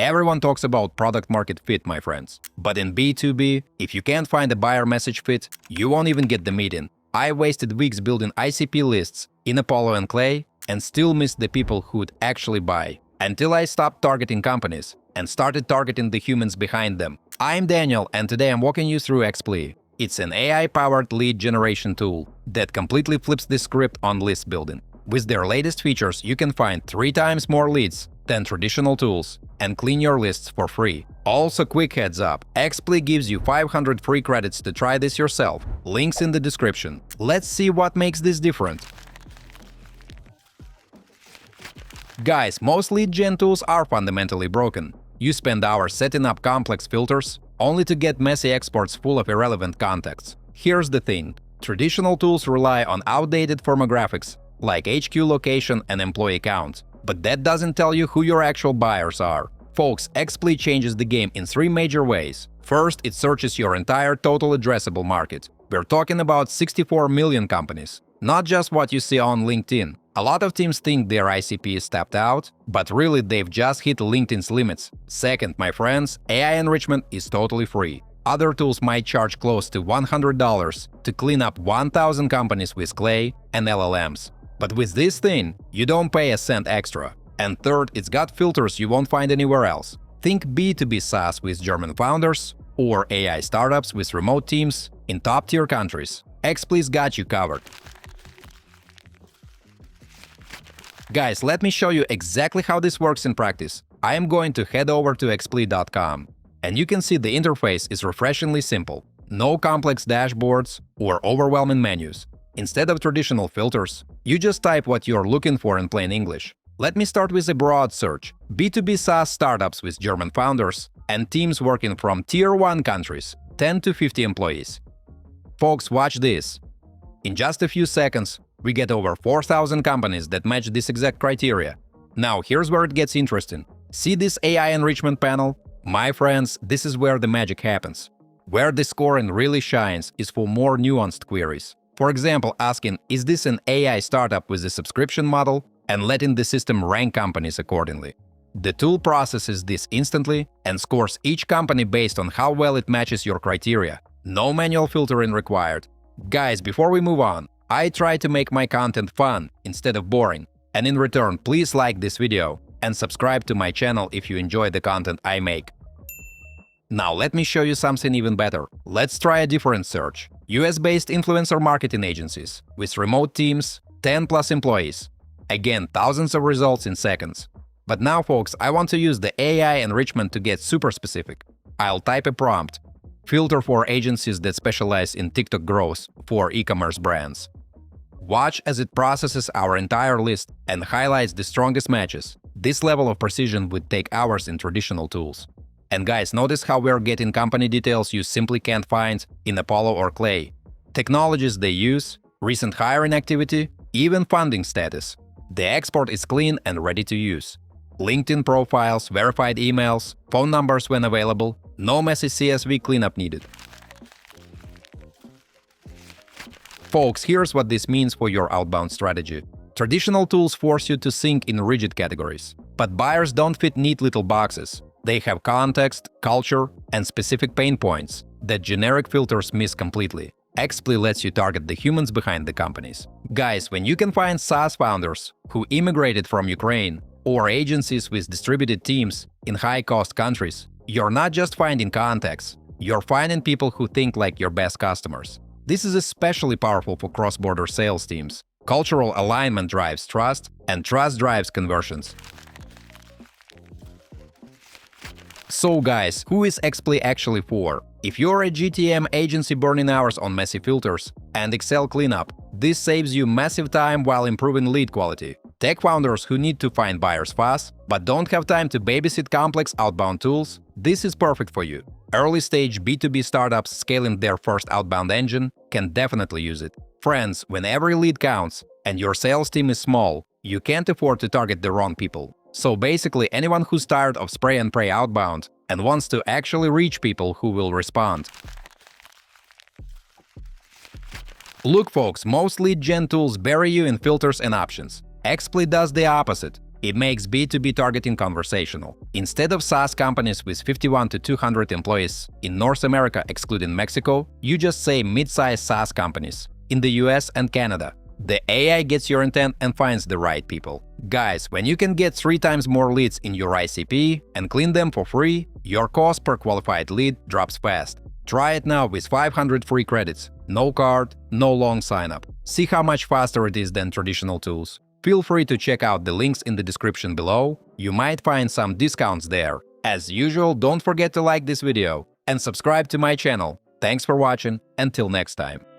Everyone talks about product market fit, my friends. But in B2B, if you can't find a buyer message fit, you won't even get the meeting. I wasted weeks building ICP lists in Apollo and Clay and still missed the people who'd actually buy. Until I stopped targeting companies and started targeting the humans behind them. I'm Daniel, and today I'm walking you through Explee. It's an AI-powered lead generation tool that completely flips the script on list building. With their latest features, you can find 3 times more leads than traditional tools and clean your lists for free. Also, quick heads up, Explee gives you 500 free credits to try this yourself. Links in the description. Let's see what makes this different. Guys, most lead gen tools are fundamentally broken. You spend hours setting up complex filters, only to get messy exports full of irrelevant context. Here's the thing. Traditional tools rely on outdated firmographics, like HQ location and employee count. But that doesn't tell you who your actual buyers are. Folks, Explee changes the game in 3 major ways. First, it searches your entire total addressable market. We're talking about 64 million companies. Not just what you see on LinkedIn. A lot of teams think their ICP is tapped out, but really they've just hit LinkedIn's limits. Second, my friends, AI enrichment is totally free. Other tools might charge close to $100 to clean up 1,000 companies with Clay and LLMs. But with this thing, you don't pay a cent extra. And third, it's got filters you won't find anywhere else. Think B2B SaaS with German founders or AI startups with remote teams in top-tier countries. Explee's got you covered. Guys, let me show you exactly how this works in practice. I am going to head over to explee.com. And you can see the interface is refreshingly simple. No complex dashboards or overwhelming menus. Instead of traditional filters, you just type what you're looking for in plain English. Let me start with a broad search. B2B SaaS startups with German founders and teams working from Tier 1 countries, 10 to 50 employees. Folks, watch this. In just a few seconds, we get over 4,000 companies that match this exact criteria. Now, here's where it gets interesting. See this AI enrichment panel? My friends, this is where the magic happens. Where the scoring really shines is for more nuanced queries. For example, asking, is this an AI startup with a subscription model? And letting the system rank companies accordingly. The tool processes this instantly and scores each company based on how well it matches your criteria. No manual filtering required. Guys, before we move on, I try to make my content fun instead of boring. And in return, please like this video and subscribe to my channel if you enjoy the content I make. Now let me show you something even better. Let's try a different search. US-based influencer marketing agencies with remote teams, 10+ employees. Again, thousands of results in seconds. But now, folks, I want to use the AI enrichment to get super specific. I'll type a prompt. Filter for agencies that specialize in TikTok growth for e-commerce brands. Watch as it processes our entire list and highlights the strongest matches. This level of precision would take hours in traditional tools. And guys, notice how we're getting company details you simply can't find in Apollo or Clay. Technologies they use, recent hiring activity, even funding status. The export is clean and ready to use. LinkedIn profiles, verified emails, phone numbers when available, no messy CSV cleanup needed. Folks, here's what this means for your outbound strategy. Traditional tools force you to think in rigid categories, but buyers don't fit neat little boxes. They have context, culture, and specific pain points that generic filters miss completely. Explee lets you target the humans behind the companies. Guys, when you can find SaaS founders who immigrated from Ukraine or agencies with distributed teams in high-cost countries, you're not just finding context, you're finding people who think like your best customers. This is especially powerful for cross-border sales teams. Cultural alignment drives trust, and trust drives conversions. So guys, who is Explee actually for? If you're a GTM agency burning hours on messy filters and Excel cleanup, this saves you massive time while improving lead quality. Tech founders who need to find buyers fast, but don't have time to babysit complex outbound tools, this is perfect for you. Early-stage B2B startups scaling their first outbound engine can definitely use it. Friends, when every lead counts and your sales team is small, you can't afford to target the wrong people. So basically, anyone who's tired of spray and pray outbound and wants to actually reach people who will respond. Look folks, most lead gen tools bury you in filters and options. Explee does the opposite. It makes B2B targeting conversational. Instead of SaaS companies with 51 to 200 employees in North America, excluding Mexico, you just say mid-sized SaaS companies in the US and Canada. The AI gets your intent and finds the right people. Guys, when you can get 3 times more leads in your ICP and clean them for free, your cost per qualified lead drops fast. Try it now with 500 free credits. No card, no long sign-up. See how much faster it is than traditional tools. Feel free to check out the links in the description below. You might find some discounts there. As usual, don't forget to like this video and subscribe to my channel. Thanks for watching. Until next time.